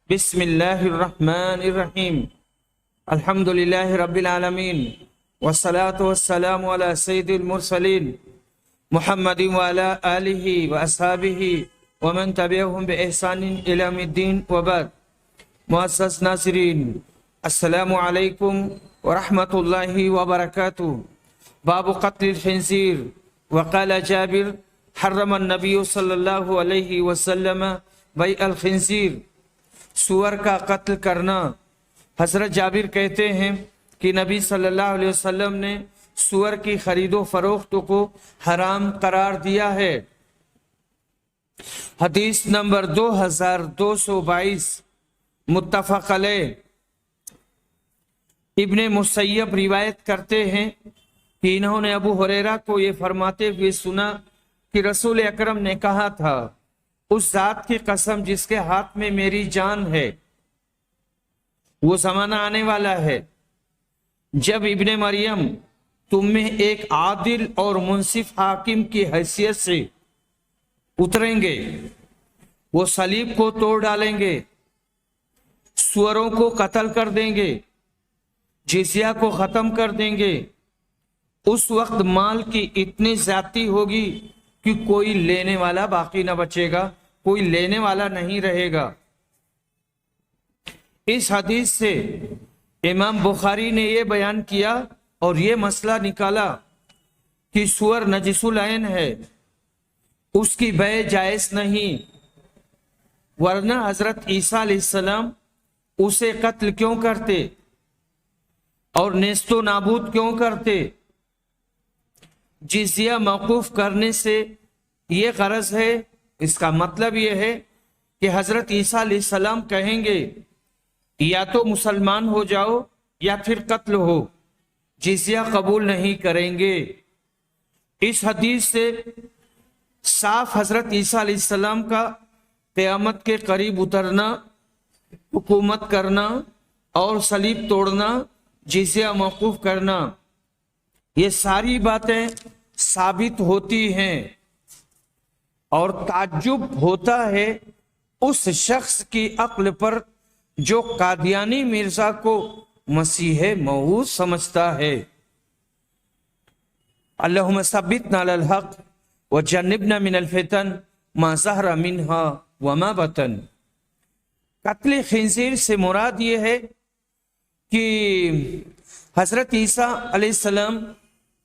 بسم اللہ الرحمن الرحیم الحمد للہ رب العالمین والصلاة والسلام علی سید المرسلین محمد وعلی آلہ واصحابہ ومن تبعہم بإحسان الی یوم الدین وبعد۔ معزز ناظرین، السلام علیکم ورحمۃ اللہ وبرکاتہ۔ باب قتل الخنزیر۔ وقال جابر حرم النبی صلی اللہ علیہ وسلم بیع الخنزیر، سور کا قتل کرنا۔ حضرت جابر کہتے ہیں کہ نبی صلی اللہ علیہ وسلم نے سور کی خرید و فروخت کو حرام قرار دیا ہے۔ حدیث نمبر 2222 متفق علیہ۔ ابن مسیب روایت کرتے ہیں کہ انہوں نے ابو ہریرہ کو یہ فرماتے ہوئے سنا کہ رسول اکرم نے کہا تھا، اس ذات کی قسم جس کے ہاتھ میں میری جان ہے، وہ زمانہ آنے والا ہے جب ابن مریم تم میں ایک عادل اور منصف حاکم کی حیثیت سے اتریں گے، وہ صلیب کو توڑ ڈالیں گے، سوروں کو قتل کر دیں گے، جزیہ کو ختم کر دیں گے۔ اس وقت مال کی اتنی زیادتی ہوگی کہ کوئی لینے والا باقی نہ بچے گا، کوئی لینے والا نہیں رہے گا۔ اس حدیث سے امام بخاری نے یہ بیان کیا اور یہ مسئلہ نکالا کہ سور نجس العین ہے، اس کی بیع جائز نہیں، ورنہ حضرت عیسیٰ علیہ السلام اسے قتل کیوں کرتے اور نیست و نابود کیوں کرتے؟ جزیہ موقوف کرنے سے یہ غرض ہے، اس کا مطلب یہ ہے کہ حضرت عیسیٰ علیہ السلام کہیں گے یا تو مسلمان ہو جاؤ یا پھر قتل ہو، جزیہ قبول نہیں کریں گے۔ اس حدیث سے صاف حضرت عیسیٰ علیہ السلام کا قیامت کے قریب اترنا، حکومت کرنا اور صلیب توڑنا، جزیہ موقوف کرنا، یہ ساری باتیں ثابت ہوتی ہیں۔ اور تعجب ہوتا ہے اس شخص کی عقل پر جو قادیانی مرزا کو مسیح موعود سمجھتا ہے۔ اللہم ثبتنا علی الحق وجنبنا من الفتن ما ظہر منہا وما بطن۔ قتل خنزیر سے مراد یہ ہے کہ حضرت عیسیٰ علیہ السلام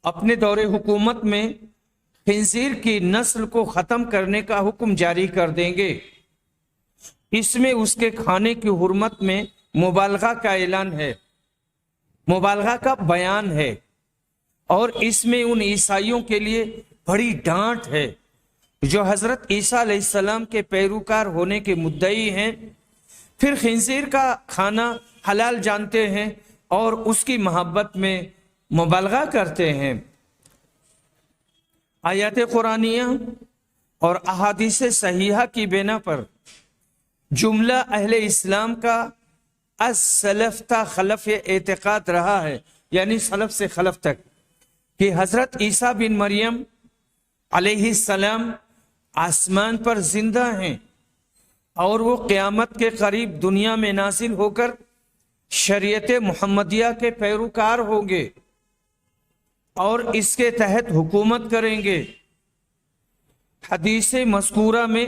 اپنے دور حکومت میں خنزیر کی نسل کو ختم کرنے کا حکم جاری کر دیں گے۔ اس میں اس کے کھانے کی حرمت میں مبالغہ کا اعلان ہے، مبالغہ کا بیان ہے، اور اس میں ان عیسائیوں کے لیے بڑی ڈانٹ ہے جو حضرت عیسیٰ علیہ السلام کے پیروکار ہونے کے مدعی ہیں، پھر خنزیر کا کھانا حلال جانتے ہیں اور اس کی محبت میں مبالغہ کرتے ہیں۔ آیات قرآنیہ اور احادیث صحیحہ کی بنا پر جملہ اہل اسلام کا از سلف تا خلف اعتقاد رہا ہے، یعنی سلف سے خلف تک، کہ حضرت عیسیٰ بن مریم علیہ السلام آسمان پر زندہ ہیں اور وہ قیامت کے قریب دنیا میں نازل ہو کر شریعت محمدیہ کے پیروکار ہوں گے اور اس کے تحت حکومت کریں گے۔ حدیث مذکورہ میں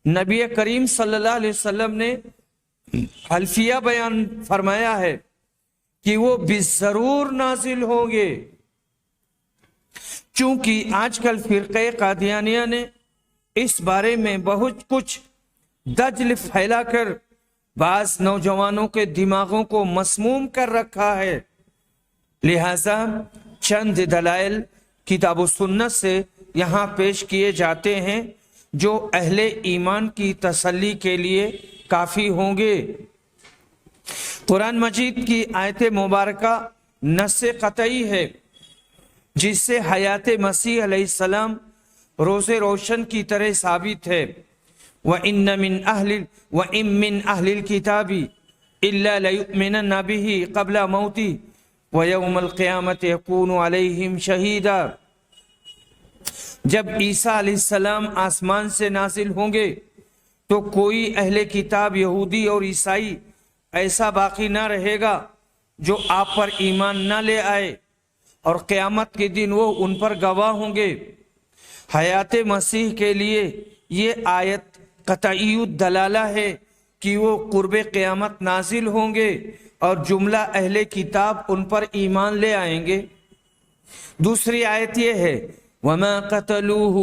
نبی کریم صلی اللہ علیہ وسلم نے حلفیہ بیان فرمایا ہے کہ وہ بالضرور نازل ہوں گے۔ چونکہ آج کل فرقہ قادیانیہ نے اس بارے میں بہت کچھ دجل پھیلا کر بعض نوجوانوں کے دماغوں کو مسموم کر رکھا ہے، لہذا چند دلائل کتاب و سنت سے یہاں پیش کیے جاتے ہیں جو اہل ایمان کی تسلی کے لیے کافی ہوں گے۔ قرآن مجید کی آیت مبارکہ نص قطعی ہے جس سے حیات مسیح علیہ السلام روز روشن کی طرح ثابت ہے۔ وَإِنَّ مِنْ أَهْلِ الْكِتَابِ إِلَّا لَيُؤْمِنَنَّ بِهِ قَبْلَ مَوْتِهِ وَيَوْمَ الْقِيَامَةِ يَكُونُ عَلَيْهِمْ شَهِيدًا۔ جب عیسیٰ علیہ السلام آسمان سے نازل ہوں گے تو کوئی اہل کتاب یہودی اور عیسائی ایسا باقی نہ رہے گا جو آپ پر ایمان نہ لے آئے، اور قیامت کے دن وہ ان پر گواہ ہوں گے۔ حیات مسیح کے لیے یہ آیت قطعی الدلالہ ہے کہ وہ قرب قیامت نازل ہوں گے اور جملہ اہل کتاب ان پر ایمان لے آئیں گے۔ دوسری آیت یہ ہے وَمَا قَتَلُوهُ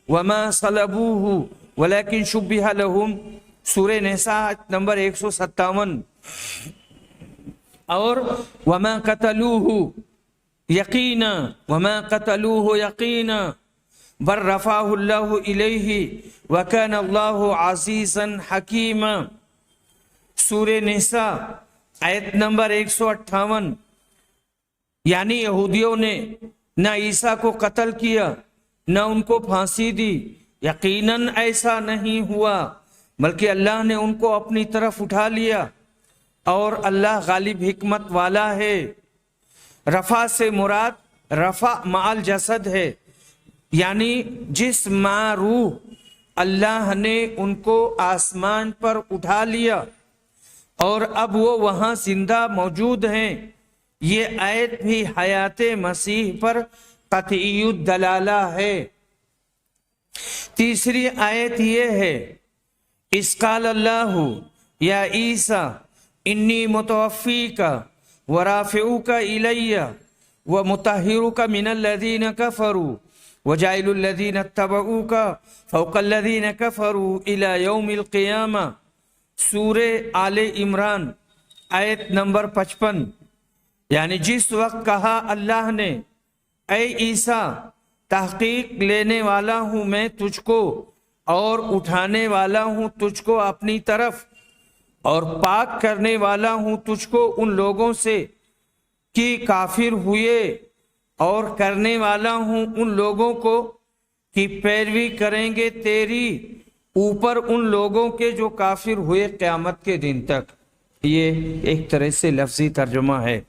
وَمَا صَلَبُوهُ وَلَكِنْ شُبِّهَ لَهُمْ، سورہ نساء نمبر 157۔ اور وَمَا قَتَلُوهُ یقینا، وَمَا قَتَلُوهُ یقینا بل رفعہ اللہ الیہ وَكَانَ اللَّهُ عَزِيزًا حَكِيمًا، سورہ نساء آیت نمبر 158۔ یعنی یہودیوں نے نہ عیسیٰ کو قتل کیا نہ ان کو پھانسی دی، یقیناً ایسا نہیں ہوا، بلکہ اللہ نے ان کو اپنی طرف اٹھا لیا، اور اللہ غالب حکمت والا ہے۔ رفع سے مراد رفع مع الجسد ہے، یعنی جسم مع روح، اللہ نے ان کو آسمان پر اٹھا لیا اور اب وہ وہاں زندہ موجود ہیں۔ یہ آیت بھی حیات مسیح پر قطعی الدلالہ ہے۔ تیسری آیت یہ ہے اذ قال اللہ یا عیسیٰ انی متوفیک ورافعوک الی ومطہرک من الذین کفروا وجاعل الذین اتبعوک فوق الذین کفروا الی یوم القیامہ، سورہ آل عمران آیت نمبر 55۔ یعنی جس وقت کہا اللہ نے اے عیسیٰ تحقیق لینے والا ہوں میں تجھ کو اور اٹھانے والا ہوں تجھ کو اپنی طرف اور پاک کرنے والا ہوں تجھ کو ان لوگوں سے کہ کافر ہوئے، اور کرنے والا ہوں ان لوگوں کو کہ پیروی کریں گے تیری اوپر ان لوگوں کے جو کافر ہوئے قیامت کے دن تک۔ یہ ایک طرح سے لفظی ترجمہ ہے،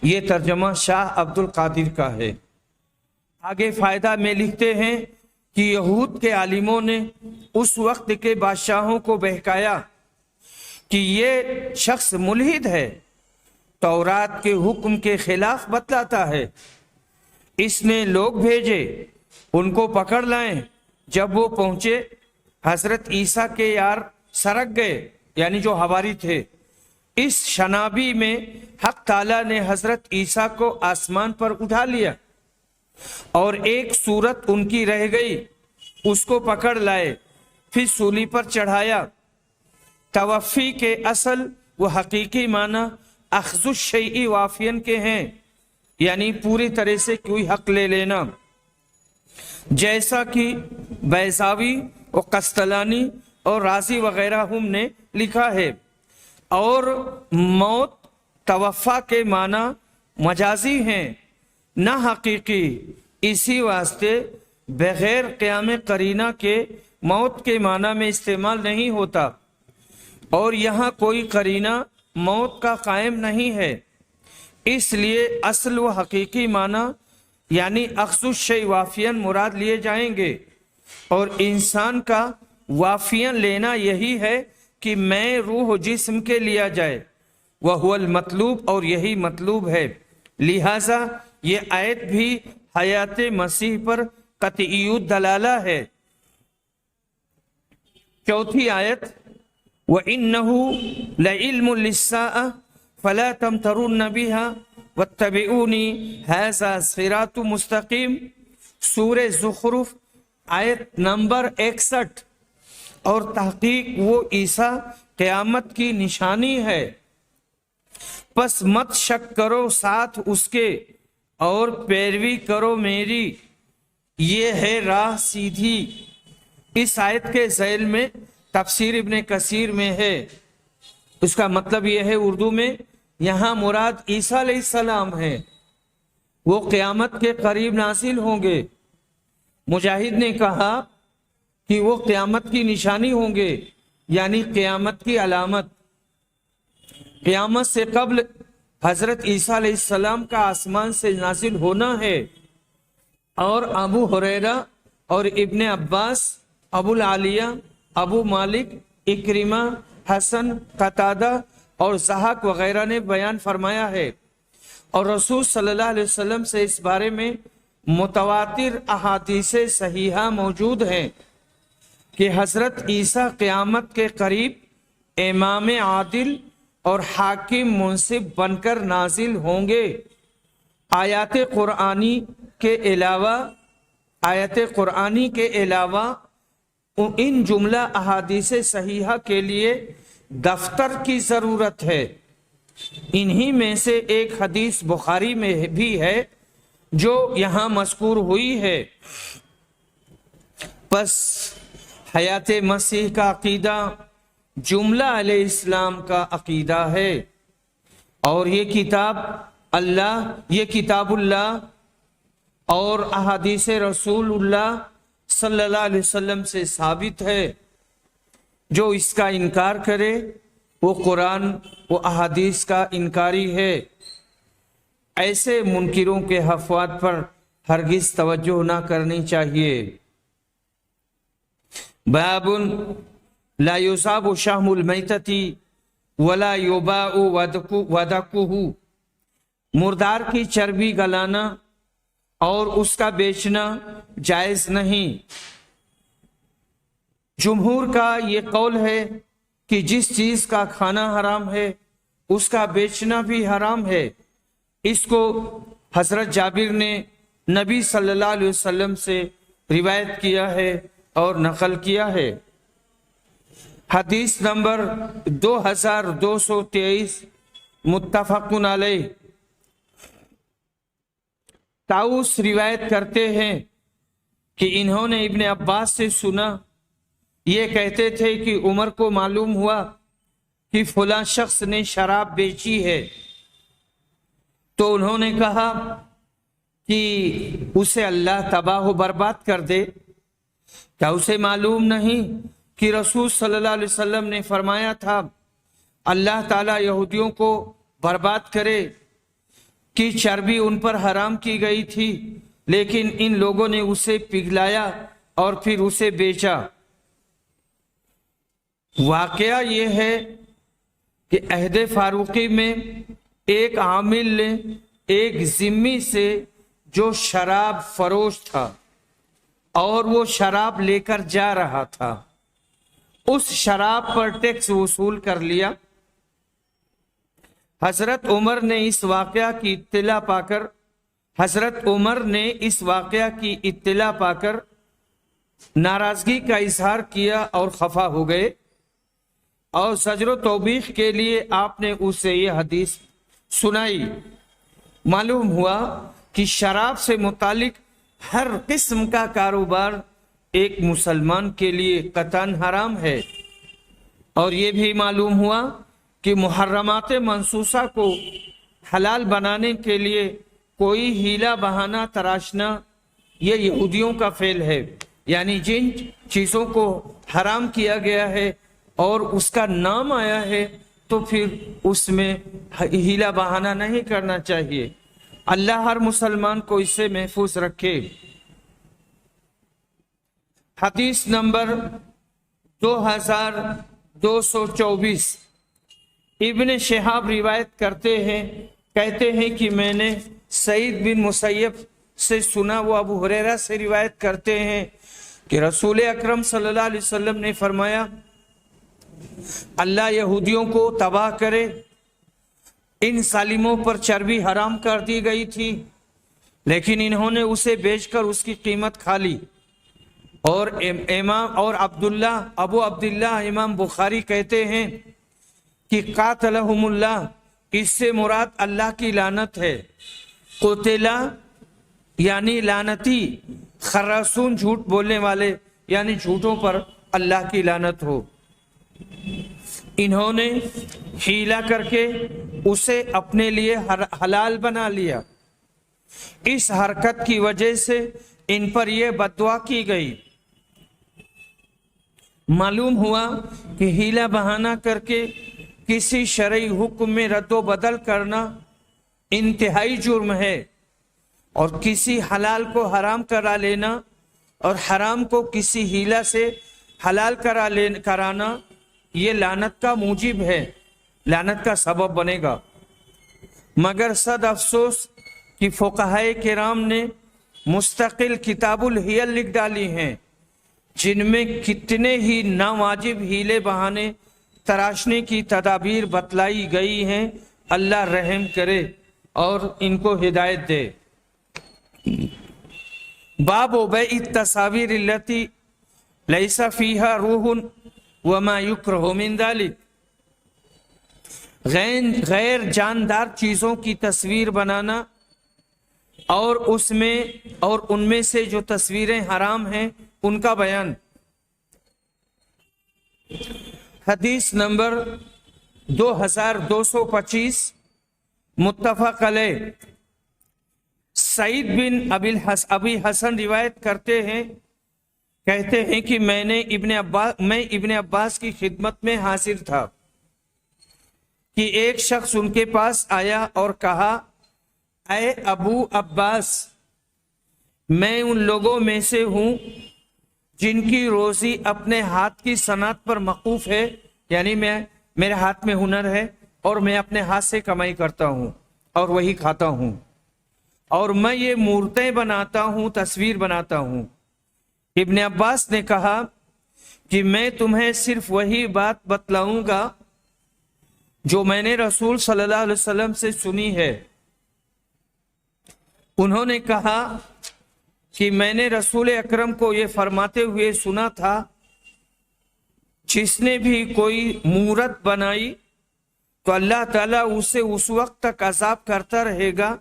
یہ ترجمہ شاہ عبد القادر کا ہے۔ آگے فائدہ میں لکھتے ہیں کہ یہود کے عالموں نے اس وقت کے بادشاہوں کو بہکایا کہ یہ شخص ملحد ہے، تورات کے حکم کے خلاف بتلاتا ہے، اس نے لوگ بھیجے ان کو پکڑ لائیں۔ جب وہ پہنچے حضرت عیسیٰ کے یار سرک گئے، یعنی جو حواری تھے۔ اس شنابی میں حق تعالیٰ نے حضرت عیسیٰ کو آسمان پر اٹھا لیا اور ایک صورت ان کی رہ گئی، اس کو پکڑ لائے، پھر سولی پر چڑھایا۔ توفی کے اصل و حقیقی معنی اخذ الشیء وافین کے ہیں، یعنی پوری طرح سے کوئی حق لے لینا، جیسا کہ بیضاوی و قسطلانی اور رازی وغیرہ ہم نے لکھا ہے۔ اور موت توفا کے معنی مجازی ہیں نہ حقیقی، اسی واسطے بغیر قیام قرینہ کے موت کے معنی میں استعمال نہیں ہوتا، اور یہاں کوئی قرینہ موت کا قائم نہیں ہے، اس لیے اصل و حقیقی معنی یعنی اخذ الشیء وافین مراد لیے جائیں گے، اور انسان کا وافین لینا یہی ہے کہ میں روح جسم کے لیا جائے، وہو المطلوب، اور یہی مطلوب ہے۔ لہذا یہ آیت بھی حیات مسیح پر قطعی الدلالہ ہے۔ چوتھی آیت وَإِنَّهُ لَعِلْمٌ لِلسَّاعَةِ فَلَا تَمْتَرُنَّ بِهَا وَاتَّبِعُونِي هَذَا صِرَاطٌ مستقیم، سورہ زخرف آیت نمبر 61۔ اور تحقیق وہ عیسیٰ قیامت کی نشانی ہے، پس مت شک کرو ساتھ اس کے اور پیروی کرو میری، یہ ہے راہ سیدھی۔ اس آیت کے ذیل میں تفسیر ابن کثیر میں ہے، اس کا مطلب یہ ہے اردو میں یہاں مراد عیسیٰ علیہ السلام ہے، وہ قیامت کے قریب نازل ہوں گے۔ مجاہد نے کہا کہ وہ قیامت کی نشانی ہوں گے، یعنی قیامت کی علامت۔ قیامت سے قبل حضرت عیسیٰ علیہ السلام کا آسمان سے نازل ہونا ہے، اور ابو ہریرہ اور ابن عباس، ابو العالیہ ابو مالک، اکرمہ، حسن، قتادہ اور ضحاک وغیرہ نے بیان فرمایا ہے، اور رسول صلی اللہ علیہ وسلم سے اس بارے میں متواتر احادیث صحیحہ موجود ہیں کہ حضرت عیسیٰ قیامت کے قریب امام عادل اور حاکم منصف بن کر نازل ہوں گے۔ آیات قرآنی کے علاوہ ان جملہ احادیث صحیحہ کے لیے دفتر کی ضرورت ہے۔ انہی میں سے ایک حدیث بخاری میں بھی ہے جو یہاں مذکور ہوئی ہے۔ پس حیات مسیح کا عقیدہ جملہ علیہ السلام کا عقیدہ ہے، اور یہ کتاب اللہ اور احادیث رسول اللہ صلی اللہ علیہ وسلم سے ثابت ہے۔ جو اس کا انکار کرے وہ قرآن و احادیث کا انکاری ہے۔ ایسے منکروں کے افواد پر ہرگز توجہ نہ کرنی چاہیے۔ باب لا یصاب شحم المیتۃ ولا یباع ودکہ، مردار کی چربی گلانا اور اس کا بیچنا جائز نہیں۔ جمہور کا یہ قول ہے کہ جس چیز کا کھانا حرام ہے اس کا بیچنا بھی حرام ہے۔ اس کو حضرت جابر نے نبی صلی اللہ علیہ وسلم سے روایت کیا ہے اور نقل کیا ہے۔ حدیث نمبر 2223 متفق علیہ۔ طاؤس روایت کرتے ہیں کہ انہوں نے ابن عباس سے سنا، یہ کہتے تھے کہ عمر کو معلوم ہوا کہ فلاں شخص نے شراب بیچی ہے، تو انہوں نے کہا کہ اسے اللہ تباہ و برباد کر دے۔ کیا اسے معلوم نہیں کہ رسول صلی اللہ علیہ وسلم نے فرمایا تھا اللہ تعالیٰ یہودیوں کو برباد کرے کہ چربی ان پر حرام کی گئی تھی، لیکن ان لوگوں نے اسے پگھلایا اور پھر اسے بیچا۔ واقعہ یہ ہے کہ عہد فاروقی میں ایک عامل نے ایک ذمی سے جو شراب فروش تھا اور وہ شراب لے کر جا رہا تھا، اس شراب پر ٹیکس وصول کر لیا۔ حضرت عمر نے اس واقعہ کی اطلاع پا کر ناراضگی کا اظہار کیا اور خفا ہو گئے، اور زجر و توبیخ کے لیے آپ نے اسے یہ حدیث سنائی۔ معلوم ہوا کہ شراب سے متعلق ہر قسم کا کاروبار ایک مسلمان کے لیے قطعاً حرام ہے، اور یہ بھی معلوم ہوا کہ محرمات منسوسہ کو حلال بنانے کے لیے کوئی ہیلا بہانہ تراشنا یہ یہودیوں کا فعل ہے۔ یعنی جن چیزوں کو حرام کیا گیا ہے اور اس کا نام آیا ہے تو پھر اس میں ہیلا بہانہ نہیں کرنا چاہیے۔ اللہ ہر مسلمان کو اس سے محفوظ رکھے۔ حدیث نمبر 2224 ابن شہاب روایت کہتے ہیں کہ میں نے سعید بن مسیب سے سنا، وہ ابو ہریرہ سے روایت کرتے ہیں کہ رسول اکرم صلی اللہ علیہ وسلم نے فرمایا اللہ یہودیوں کو تباہ کرے، ان ظالموں پر چربی حرام کر دی گئی تھی لیکن انہوں نے اسے بیچ کر اس کی قیمت کھا لی۔ اور ابو عبداللہ امام بخاری کہتے ہیں کہ قاتلہم اللہ، اس سے مراد اللہ کی لعنت ہے۔ قتلہ یعنی لعنتی، خراسون جھوٹ بولنے والے یعنی جھوٹوں پر اللہ کی لعنت ہو۔ انہوں نے حیلہ کر کے اسے اپنے لیے حلال بنا لیا، اس حرکت کی وجہ سے ان پر یہ بددعا کی گئی۔ معلوم ہوا کہ حیلہ بہانہ کر کے کسی شرعی حکم میں رد و بدل کرنا انتہائی جرم ہے، اور کسی حلال کو حرام کرا لینا اور حرام کو کسی حیلہ سے حلال کرانا یہ لعنت کا موجب ہے، لعنت کا سبب بنے گا۔ مگر صد افسوس کہ فقہائے کرام نے مستقل کتاب الحیل لکھ ڈالی ہیں، جن میں کتنے ہی ناواجب ہیلے بہانے تراشنے کی تدابیر بتلائی گئی ہیں۔ اللہ رحم کرے اور ان کو ہدایت دے۔ باب بیع التصاویر التي ليس فيها روح وما يكره من ذلك، غیر جاندار چیزوں کی تصویر بنانا اور ان میں سے جو تصویریں حرام ہیں ان کا بیان۔ حدیث نمبر 2225 متفق علیہ۔ سعید بن ابی حسن روایت کہتے ہیں کہ میں ابن عباس کی خدمت میں حاضر تھا کہ ایک شخص ان کے پاس آیا اور کہا، اے ابو عباس، میں ان لوگوں میں سے ہوں جن کی روزی اپنے ہاتھ کی صنعت پر موقوف ہے، یعنی میرے ہاتھ میں ہنر ہے اور میں اپنے ہاتھ سے کمائی کرتا ہوں اور وہی کھاتا ہوں، اور میں یہ مورتیں بناتا ہوں، تصویر بناتا ہوں۔ ابن عباس نے کہا کہ میں تمہیں صرف وہی بات بتلاؤں گا جو میں نے رسول صلی اللہ علیہ وسلم سے سنی ہے۔ انہوں نے کہا کہ میں نے رسول اکرم کو یہ فرماتے ہوئے سنا تھا، جس نے بھی کوئی مورت بنائی تو اللہ تعالیٰ اسے اس وقت تک عذاب کرتا رہے گا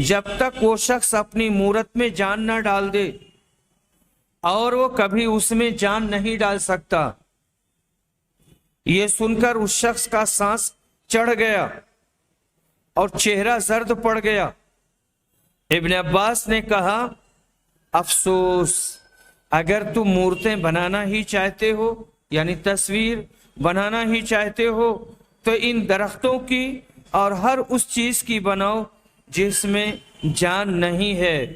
جب تک وہ شخص اپنی مورت میں جان نہ ڈال دے، اور وہ کبھی اس میں جان نہیں ڈال سکتا۔ یہ سن کر اس شخص کا سانس چڑھ گیا اور چہرہ زرد پڑ گیا۔ ابن عباس نے کہا، افسوس، اگر تم مورتیں بنانا ہی چاہتے ہو، یعنی تصویر بنانا ہی چاہتے ہو، تو ان درختوں کی اور ہر اس چیز کی بناؤ جس میں جان نہیں ہے۔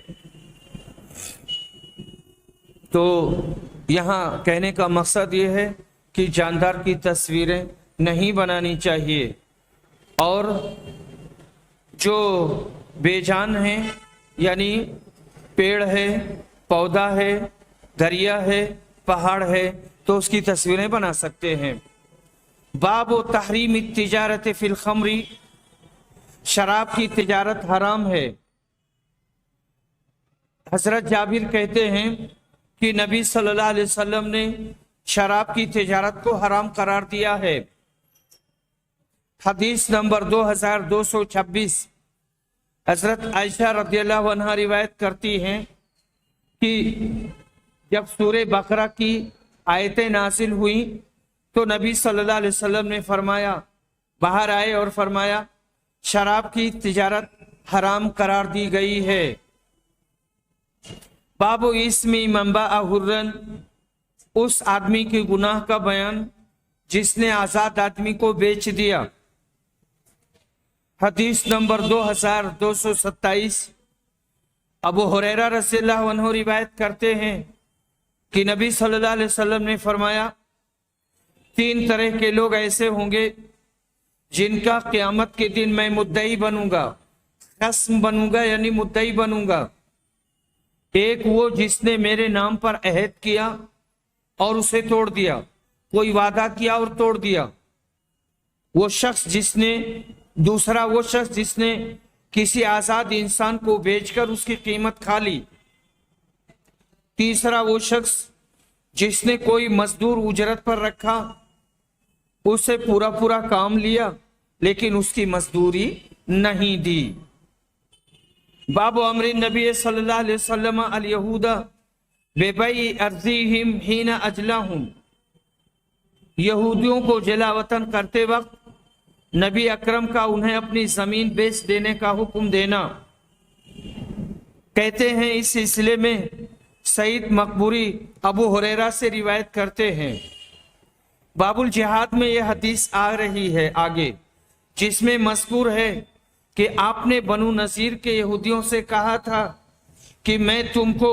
تو یہاں کہنے کا مقصد یہ ہے کہ جاندار کی تصویریں نہیں بنانی چاہیے، اور جو بے جان ہیں، یعنی پیڑ ہے، پودا ہے، دریا ہے، پہاڑ ہے، تو اس کی تصویریں بنا سکتے ہیں۔ باب و تحریم التجارت فی الخمر، شراب کی تجارت حرام ہے۔ حضرت جابر کہتے ہیں کہ نبی صلی اللہ علیہ وسلم نے شراب کی تجارت کو حرام قرار دیا ہے۔ حدیث نمبر 2226 حضرت عائشہ رضی اللہ عنہا روایت کرتی ہیں کہ جب سورہ بقرہ کی آیتیں نازل ہوئیں تو نبی صلی اللہ علیہ وسلم نے فرمایا، باہر آئے اور فرمایا، شراب کی تجارت حرام قرار دی گئی ہے۔ باب اسم من باع حرا، اس آدمی کے گناہ کا بیان جس نے آزاد آدمی کو بیچ دیا۔ حدیث نمبر 2227 ابو ہریرہ رضی اللہ عنہ روایت کرتے ہیں کہ نبی صلی اللہ علیہ وسلم نے فرمایا، 3 طرح کے لوگ ایسے ہوں گے جن کا قیامت کے دن میں مدعی بنوں گا، قسم بنوں گا، یعنی مدعی بنوں گا۔ ایک وہ جس نے میرے نام پر عہد کیا اور اسے توڑ دیا، کوئی وعدہ کیا اور توڑ دیا۔ دوسرا وہ شخص جس نے کسی آزاد انسان کو بیچ کر اس کی قیمت کھا لی۔ تیسرا وہ شخص جس نے کوئی مزدور اجرت پر رکھا، اسے پورا کام لیا لیکن اس کی مزدوری نہیں دی۔ باب امر نبی صلی اللہ علیہ وسلم الیہود ببیع ارضیہم حین اجلاہم، یہودیوں کو جلا وطن کرتے وقت نبی اکرم کا انہیں اپنی زمین بیچ دینے کا حکم دینا۔ کہتے ہیں اس سلسلے میں سعید مقبوری ابو ہریرہ سے روایت کرتے ہیں۔ باب الجہاد میں یہ حدیث آ رہی ہے آگے، جس میں مذکور ہے کہ آپ نے بنو نذیر کے یہودیوں سے کہا تھا کہ میں تم کو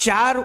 4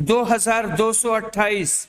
2228,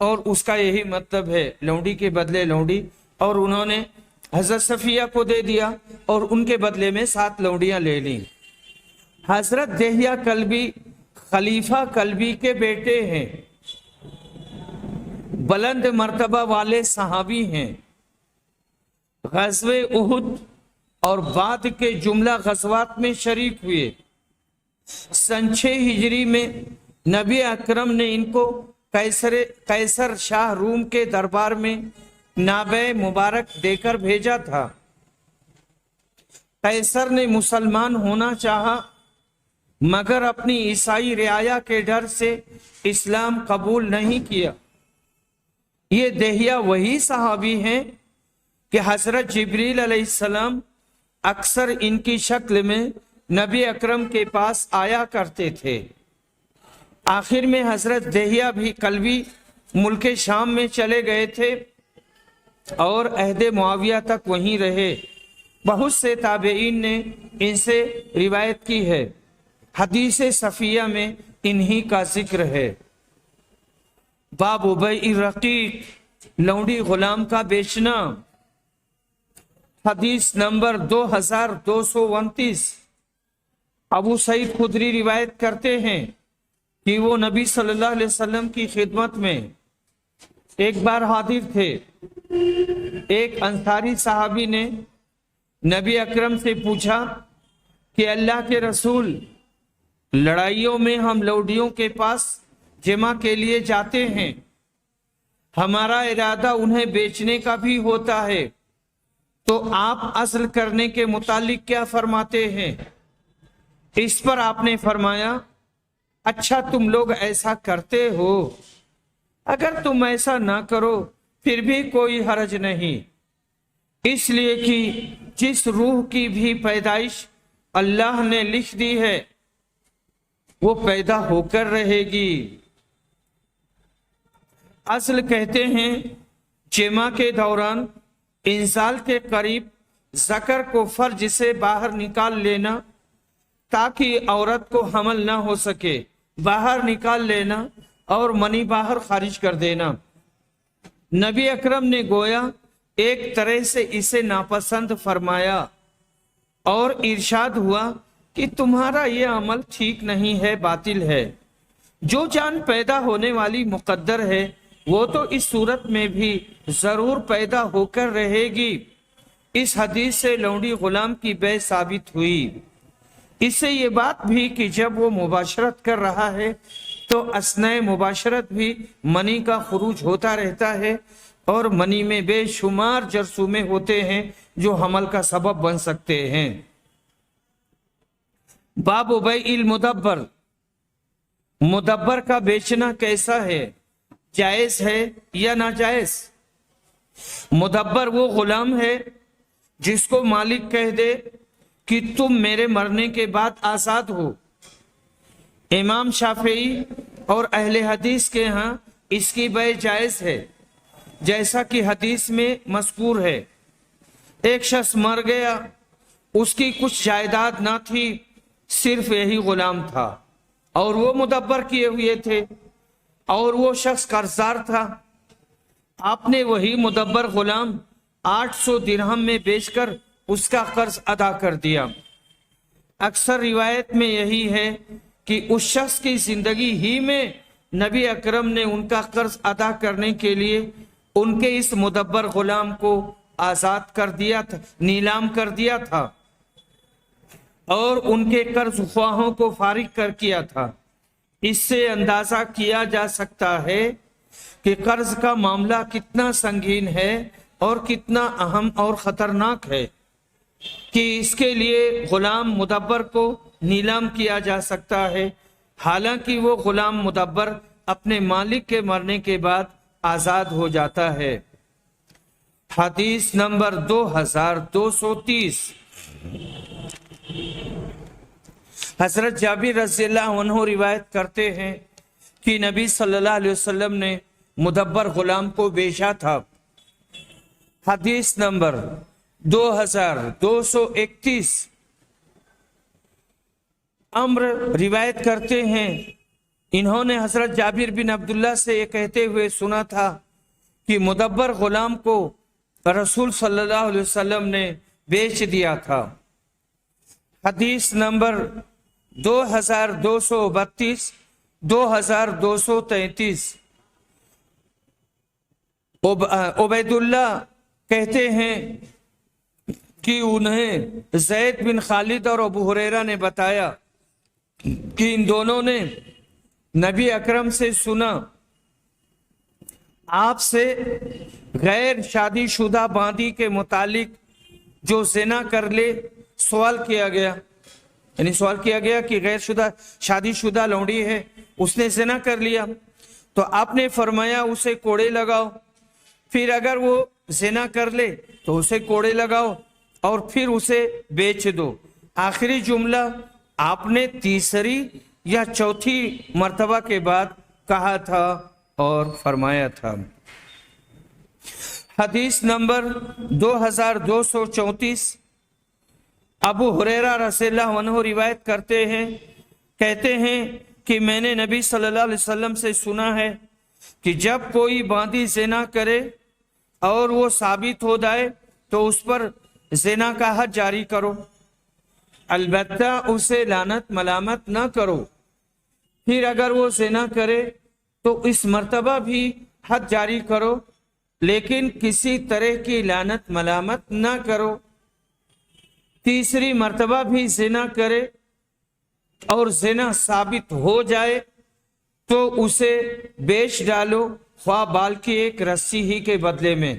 اور اس کا یہی مطلب ہے لونڈی کے بدلے لونڈی، اور انہوں نے حضرت صفیہ کو دے دیا اور ان کے بدلے میں 7 لونڈیاں لے لیں۔ حضرت دہیہ کلبی خلیفہ کلبی کے بیٹے ہیں، بلند مرتبہ والے صحابی ہیں، غزوہ احد اور بعد کے جملہ غزوات میں شریک ہوئے۔ سن 6 ہجری میں نبی اکرم نے ان کو قیصر شاہ روم کے دربار میں نابع مبارک دے کر بھیجا تھا۔ قیصر نے مسلمان ہونا چاہا مگر اپنی عیسائی رعایا کے ڈر سے اسلام قبول نہیں کیا۔ یہ دہیہ وہی صحابی ہیں کہ حضرت جبریل علیہ السلام اکثر ان کی شکل میں نبی اکرم کے پاس آیا کرتے تھے۔ آخر میں حضرت دہیہ بھی کلبی ملک شام میں چلے گئے تھے اور عہد معاویہ تک وہیں رہے۔ بہت سے تابعین نے ان سے روایت کی ہے۔ حدیث صفیہ میں انہی کا ذکر ہے۔ باب بیع الرقیق، لونڈی غلام کا بیچنا۔ حدیث نمبر 2229۔ ابو سعید خدری روایت کرتے ہیں کہ وہ نبی صلی اللہ علیہ وسلم کی خدمت میں ایک بار حاضر تھے۔ ایک انصاری صحابی نے نبی اکرم سے پوچھا کہ اللہ کے رسول، لڑائیوں میں ہم لونڈیوں کے پاس جمع کے لیے جاتے ہیں، ہمارا ارادہ انہیں بیچنے کا بھی ہوتا ہے، تو آپ اصل کرنے کے متعلق کیا فرماتے ہیں؟ اس پر آپ نے فرمایا، اچھا تم لوگ ایسا کرتے ہو، اگر تم ایسا نہ کرو پھر بھی کوئی حرج نہیں، اس لیے کہ جس روح کی بھی پیدائش اللہ نے لکھ دی ہے وہ پیدا ہو کر رہے گی۔ اصل کہتے ہیں جمع کے دوران انزال کے قریب ذکر کو فرج سے باہر نکال لینا تاکہ عورت کو حمل نہ ہو سکے، باہر نکال لینا اور منی باہر خارج کر دینا۔ نبی اکرم نے گویا ایک طرح سے اسے ناپسند فرمایا اور ارشاد ہوا کہ تمہارا یہ عمل ٹھیک نہیں ہے، باطل ہے۔ جو جان پیدا ہونے والی مقدر ہے وہ تو اس صورت میں بھی ضرور پیدا ہو کر رہے گی۔ اس حدیث سے لونڈی غلام کی بیع ثابت ہوئی۔ اس سے یہ بات بھی کہ جب وہ مباشرت کر رہا ہے تو اثناء مباشرت بھی منی کا خروج ہوتا رہتا ہے، اور منی میں بے شمار جرثومے ہوتے ہیں جو حمل کا سبب بن سکتے ہیں۔ باب بیع المدبر، مدبر کا بیچنا کیسا ہے، جائز ہے یا ناجائز؟ مدبر وہ غلام ہے جس کو مالک کہہ دے کہ تم میرے مرنے کے بعد آزاد ہو۔ امام شافعی اور اہل حدیث کے ہاں اس کی بیع جائز ہے، جیسا کہ حدیث میں مذکور ہے۔ ایک شخص مر گیا، اس کی کچھ جائیداد نہ تھی، صرف یہی غلام تھا اور وہ مدبر کیے ہوئے تھے، اور وہ شخص قرضدار تھا۔ آپ نے وہی مدبر غلام 800 درہم میں بیچ کر اس کا قرض ادا کر دیا۔ اکثر روایت میں یہی ہے کہ اس شخص کی زندگی ہی میں نبی اکرم نے ان کا قرض ادا کرنے کے لیے ان کے اس مدبر غلام کو آزاد کر دیا تھا، نیلام کر دیا تھا، اور ان کے قرض خواہوں کو فارغ کر کیا تھا۔ اس سے اندازہ کیا جا سکتا ہے کہ قرض کا معاملہ کتنا سنگین ہے اور کتنا اہم اور خطرناک ہے کہ اس کے لیے غلام مدبر کو نیلام کیا جا سکتا ہے، حالانکہ وہ غلام مدبر اپنے مالک کے مرنے کے بعد آزاد ہو جاتا ہے۔ حدیث نمبر 2230۔ حضرت جابر رضی اللہ عنہ روایت کرتے ہیں کہ نبی صلی اللہ علیہ وسلم نے مدبر غلام کو بیچا تھا۔ حدیث نمبر 2231۔ عمر روایت کرتے ہیں انہوں نے حضرت جابر بن عبداللہ سے یہ کہتے ہوئے سنا تھا کہ مدبر غلام کو رسول صلی اللہ علیہ وسلم نے بیچ دیا تھا۔ حدیث نمبر 2232 2233۔ عبید اللہ کہتے ہیں کہ انہیں زید بن خالد اور ابو ہریرہ نے بتایا کہ ان دونوں نے نبی اکرم سے سنا، آپ سے غیر شادی شدہ باندی کے متعلق جو زنا کر لے سوال کیا گیا، یعنی سوال کیا گیا کہ غیر شادی شدہ لونڈی ہے، اس نے زنا کر لیا، تو آپ نے فرمایا اسے کوڑے لگاؤ، پھر اگر وہ زنا کر لے تو اسے کوڑے لگاؤ اور پھر اسے بیچ دو۔ آخری جملہ آپ نے تیسری یا چوتھی مرتبہ کے بعد کہا تھا اور فرمایا تھا۔ حدیث نمبر 2234۔ ابو ہریرہ رضی اللہ عنہ روایت کرتے ہیں، کہتے ہیں کہ میں نے نبی صلی اللہ علیہ وسلم سے سنا ہے کہ جب کوئی باندی زنا کرے اور وہ ثابت ہو جائے تو اس پر زنا کا حد جاری کرو، البتہ اسے لعنت ملامت نہ کرو، پھر اگر وہ زنا کرے تو اس مرتبہ بھی حد جاری کرو، لیکن کسی طرح کی لعنت ملامت نہ کرو، تیسری مرتبہ بھی زنا کرے اور زنا ثابت ہو جائے تو اسے بیچ ڈالو، خواہ بال کی ایک رسی ہی کے بدلے میں۔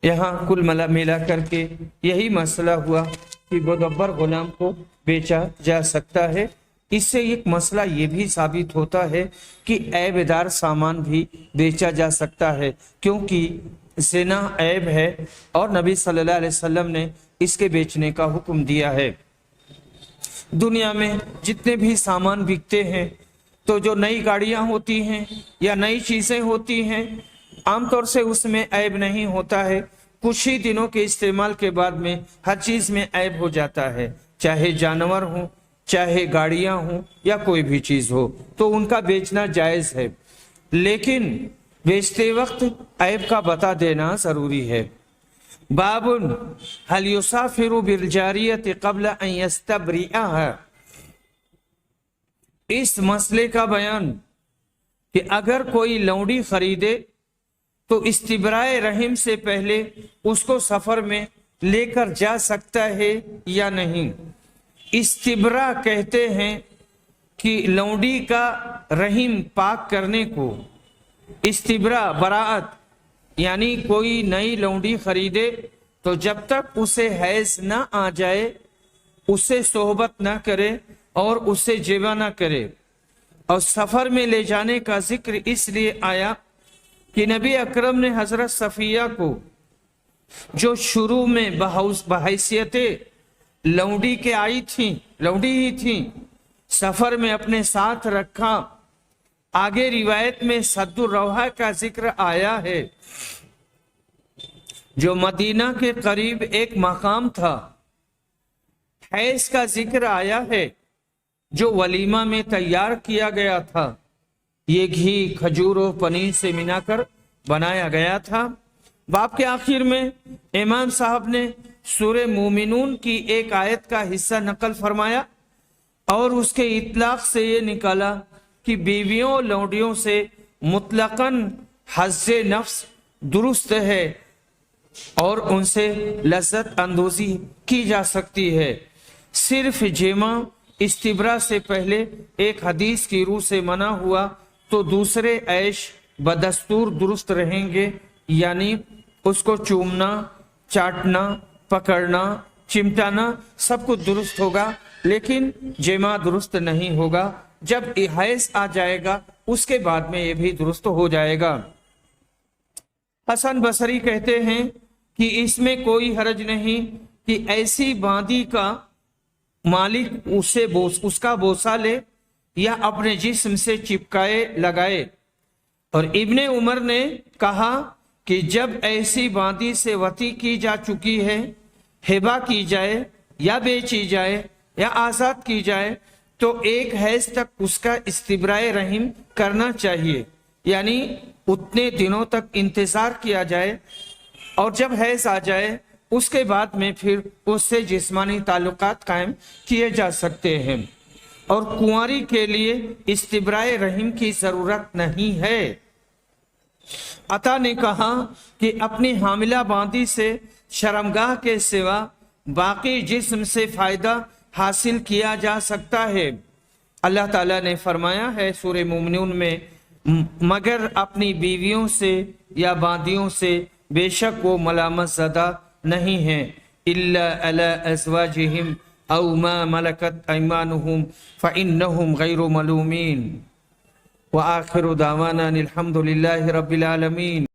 یہاں کل ملا کر کے یہی مسئلہ ہوا کہ مدبر غلام کو بیچا جا سکتا ہے۔ اس سے ایک مسئلہ یہ بھی ثابت ہوتا ہے کہ عیب دار سامان بھی بیچا جا سکتا ہے، کیونکہ زنا عیب ہے اور نبی صلی اللہ علیہ وسلم نے اس کے بیچنے کا حکم دیا ہے۔ دنیا میں جتنے بھی سامان بکتے ہیں تو جو نئی گاڑیاں ہوتی ہیں یا نئی چیزیں ہوتی ہیں، عام طور سے اس میں عیب نہیں ہوتا ہے، کچھ ہی دنوں کے استعمال کے بعد میں ہر چیز میں عیب ہو جاتا ہے، چاہے جانور ہوں، چاہے گاڑیاں ہوں یا کوئی بھی چیز ہو، تو ان کا بیچنا جائز ہے، لیکن بیچتے وقت عیب کا بتا دینا ضروری ہے۔ باب هل يسافر بالجاریة قبل ان يستبرئها، اس مسئلے کا بیان کہ اگر کوئی لونڈی خریدے تو استبراء رحم سے پہلے اس کو سفر میں لے کر جا سکتا ہے یا نہیں۔ استبراء کہتے ہیں کہ لونڈی کا رحم پاک کرنے کو، استبراء براءت، یعنی کوئی نئی لونڈی خریدے تو جب تک اسے حیض نہ آ جائے اسے صحبت نہ کرے اور اسے جمع نہ کرے۔ اور سفر میں لے جانے کا ذکر اس لیے آیا کہ نبی اکرم نے حضرت صفیہ کو، جو شروع میں بحیثیت لونڈی کے آئی تھیں، لونڈی ہی تھیں، سفر میں اپنے ساتھ رکھا۔ آگے روایت میں سد الروحہ کا ذکر آیا ہے، جو مدینہ کے قریب ایک مقام تھا۔ حیض کا ذکر آیا ہے جو ولیمہ میں تیار کیا گیا تھا، یہ گھی، کھجور و پنیر سے ملا کر بنایا گیا تھا۔ باب کے آخر میں امام صاحب نے سورہ مومنون کی ایک آیت کا حصہ نقل فرمایا اور اس کے اطلاق سے یہ نکالا کہ بیویوں لونڈیوں سے مطلقاً حظ نفس درست ہے اور ان سے لذت اندوزی کی جا سکتی ہے۔ صرف جمع استبراء سے پہلے ایک حدیث کی روح سے منع ہوا تو دوسرے عیش بدستور درست رہیں گے، یعنی اس کو چومنا، چاٹنا، پکڑنا، چمٹانا سب کچھ درست ہوگا، لیکن جمع درست نہیں ہوگا۔ جب حیض آ جائے گا اس کے بعد میں یہ بھی درست ہو جائے گا۔ حسن بصری کہتے ہیں کہ اس میں کوئی حرج نہیں کہ ایسی باندی کا مالک اس کا بوسہ لے یا اپنے جسم سے چپکائے لگائے۔ اور ابن عمر نے کہا کہ جب ایسی باندی سے وطی کی جا چکی ہے، ہبہ کی جائے یا بیچی جائے یا آزاد کی جائے تو ایک حیض تک اس کا استبراء رحم کرنا چاہیے، یعنی اتنے دنوں تک انتظار کیا جائے، اور جب حیض آ جائے اس کے بعد میں پھر اس سے جسمانی تعلقات قائم کیے جا سکتے ہیں۔ اور کنواری کے لیے استبراء رحم کی ضرورت نہیں ہے۔ عطا نے کہا کہ اپنی حاملہ باندی سے شرمگاہ کے سوا باقی جسم سے فائدہ حاصل کیا جا سکتا ہے۔ اللہ تعالیٰ نے فرمایا ہے سورہ مومنون میں، مگر اپنی بیویوں سے یا باندیوں سے بے شک وہ ملامت زدہ نہیں ہیں، الا علی ازواجہم او ما ملکت ایمانہم فانہم غیر ملومین۔ وآخر دعوانا الحمد للہ رب العالمین۔